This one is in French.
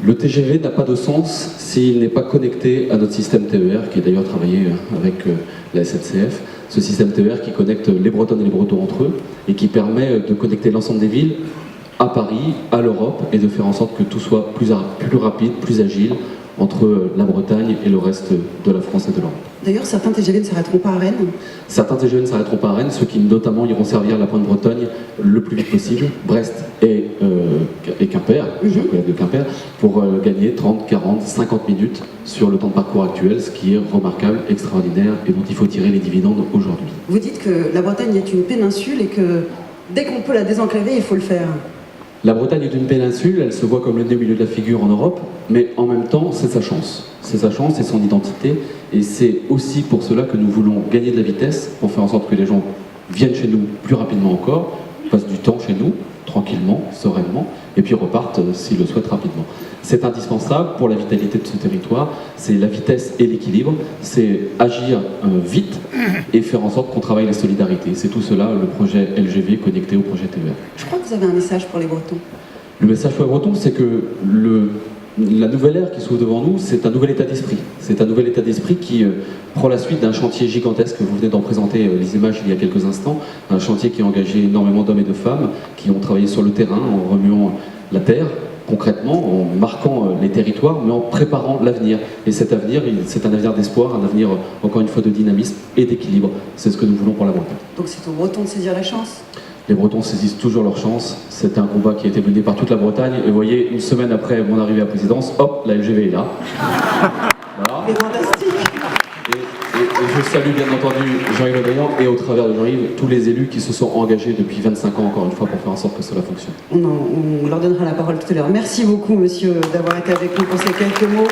Le TGV n'a pas de sens s'il n'est pas connecté à notre système TER, qui est d'ailleurs travaillé avec la SNCF. Ce système TER qui connecte les Bretonnes et les Bretons entre eux et qui permet de connecter l'ensemble des villes à Paris, à l'Europe, et de faire en sorte que tout soit plus rapide, plus agile entre la Bretagne et le reste de la France et de l'Europe. D'ailleurs, certains TGV ne s'arrêteront pas à Rennes. Certains TGV ne s'arrêteront pas à Rennes, ceux qui notamment iront servir la pointe Bretagne le plus vite possible, Brest et Quimper, j'ai un collègue de Quimper, pour gagner 30, 40, 50 minutes sur le temps de parcours actuel, ce qui est remarquable, extraordinaire et dont il faut tirer les dividendes aujourd'hui. Vous dites que la Bretagne est une péninsule et que dès qu'on peut la désenclaver, il faut le faire. La Bretagne est une péninsule, elle se voit comme le nez au milieu de la figure en Europe, mais en même temps, c'est sa chance. C'est sa chance, c'est son identité, et c'est aussi pour cela que nous voulons gagner de la vitesse, pour faire en sorte que les gens viennent chez nous plus rapidement encore, passent du temps chez nous, tranquillement, sereinement, et puis repartent s'ils le souhaitent rapidement. C'est indispensable pour la vitalité de ce territoire, c'est la vitesse et l'équilibre, c'est agir vite et faire en sorte qu'on travaille la solidarité. C'est tout cela, le projet LGV connecté au projet TER. Je crois que vous avez un message pour les Bretons. Le message pour les Bretons, c'est que la nouvelle ère qui s'ouvre devant nous, c'est un nouvel état d'esprit. C'est un nouvel état d'esprit qui prend la suite d'un chantier gigantesque. Vous venez d'en présenter les images il y a quelques instants. Un chantier qui a engagé énormément d'hommes et de femmes qui ont travaillé sur le terrain en remuant la terre, concrètement, en marquant les territoires, mais en préparant l'avenir. Et cet avenir, c'est un avenir d'espoir, un avenir, encore une fois, de dynamisme et d'équilibre. C'est ce que nous voulons pour la Bretagne. Donc c'est aux Bretons de saisir la chance. Les Bretons saisissent toujours leur chance. C'est un combat qui a été mené par toute la Bretagne. Et vous voyez, une semaine après mon arrivée à la présidence, hop, la LGV est là. Voilà. C'est fantastique. Et je salue bien entendu Jean-Yves Le Drian et au travers de Jean-Yves, tous les élus qui se sont engagés depuis 25 ans, encore une fois, pour faire en sorte que cela fonctionne. On leur donnera la parole tout à l'heure. Merci beaucoup, monsieur, d'avoir été avec nous pour ces quelques mots.